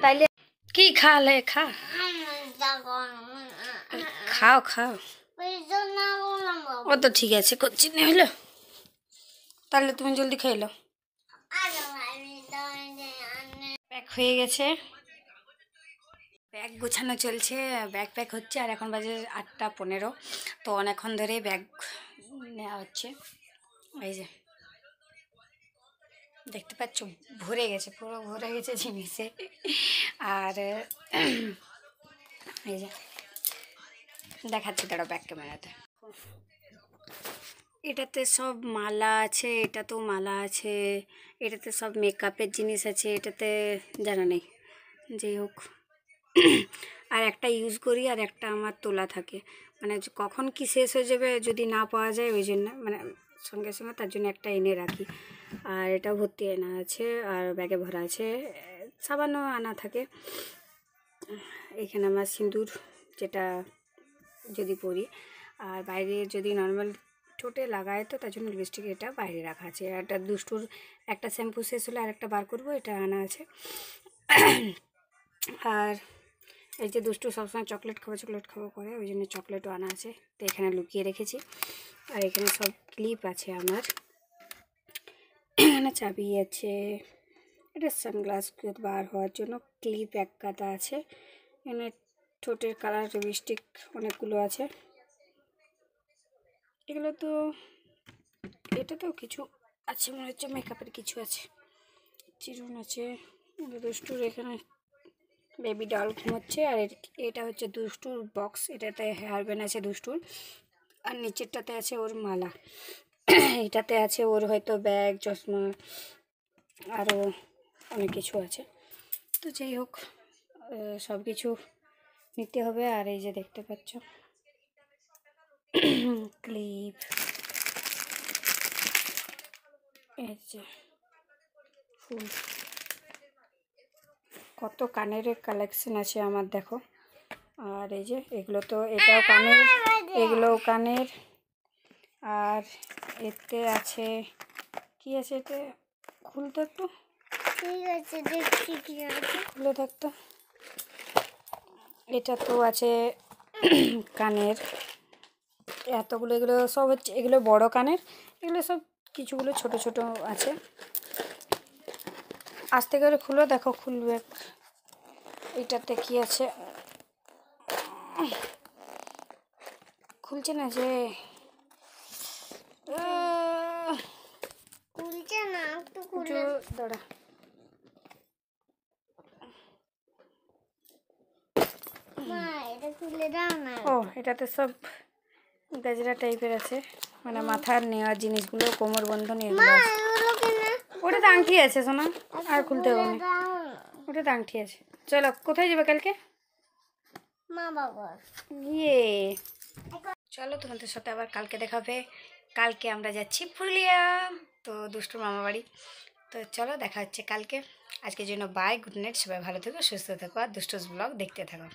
তাইলে কি খালে খা খাও খাও ও তো ঠিক আছে করছি না হলো তাহলে তুমি জলদি খাইলো প্যাক হয়ে গেছে ব্যাগ গোছানো চলছে ব্যাগ প্যাক হচ্ছে আর এখন বাজে 8:15 তো অনেকক্ষণ ধরে ব্যাগ নেওয়া হচ্ছে এই যে দেখতে পাচ্ছ ভরে গেছে পুরো ভরে গেছে জিনিসে আর এই যে দেখাচ্ছি দাঁড়া ব্যাগ ক্যামেরাতে এটাতে সব মালা আছে এটাতেও মালা আছে এটাতে সব মেকআপের জিনিস আছে এটাতে জানা নেই যাই হোক আর একটা ইউজ করি আর একটা আমার তোলা থাকে মানে কখন কি শেষ হয়ে যাবে যদি না পাওয়া যায় ওই জন্য মানে সঙ্গে সঙ্গে তার জন্য একটা এনে রাখি আর এটা ভর্তি আনা আছে আর ব্যাগে ভরা আছে সাবান্য আনা থাকে এখানে আমার সিঁদুর যেটা যদি পরি আর বাইরে যদি নর্মাল ঠোঁটে লাগায় তো তার জন্য লিপস্টিক এটা বাইরে রাখা আছে একটা দুষ্টুর একটা শ্যাম্পু শেষ হলে আরেকটা বার করবো এটা আনা আছে আর এই যে দুষ্টু সবসময় চকলেট খাবো করে ওই জন্য চকলেটও আনা আছে তো এখানে লুকিয়ে রেখেছি আর এখানে সব ক্লিপ আছে আমার এখানে চাবি আছে এটা সানগ্লাস বার হওয়ার জন্য ক্লিপ এক কাটা আছে এখানে ঠোঁটের কালার লিপস্টিক অনেকগুলো আছে এগুলো তো এটাতেও কিছু আছে মনে হচ্ছে মেকআপের কিছু আছে চিরুন আছে দুষ্টুর এখানে বেবি ডল ঘুমোচ্ছে আর এটা হচ্ছে দুষ্টুর বক্স এটাতে হেয়ার ব্যান্ড আছে দুষ্টুর আর নিচেরটাতে আছে ওর মালা এটাতে আছে ওর হয়তো ব্যাগ চশমা আরও অনেক কিছু আছে তো যাই হোক সব কিছু নিতে হবে আর এই যে দেখতে পাচ্ছ ক্লিপ এই যে ফুল কত কানের কালেকশন আছে আমার দেখো আর এই যে এগুলো তো এটাও কানের এগুলোও কানের আর এতে আছে কি আছে এতে খুলতো একটু ঠিক আছে দেখছি কি আছে খুলে থাকতো এটা তো আছে কানের এতগুলো এগুলো সব হচ্ছে এগুলো বড় কানের এগুলো সব কিছুগুলো ছোট ছোট আছে আস্তে করে খুলো দেখো খুলবে এটাতে কি আছে খুলছে না যে খুলছে না একটু খুলে দাঁড়া মা এটা খুলে দাও না ও এটাতে সব গাজরা টাইপের আছে মানে মাথার নেওয়ার জিনিসগুলো কোমর বন্ধন এগুলো আছে ওটাতে আংটি আছে সোনা আর খুলতে হবে না ওটাতে আংটি আছে চলো কোথায় যাবে কালকে মা বাবা ইয়ে চলো তোমাদের সাথে আবার কালকে দেখা হবে কালকে আমরা যাচ্ছি পুরুলিয়া তো দুষ্টুর মামা বাড়ি তো চলো দেখা হচ্ছে কালকে আজকের জন্য বাই গুড নাইট সবাই ভালো থেকো সুস্থ থেকো আর দুষ্টুস ব্লগ দেখতে থাকো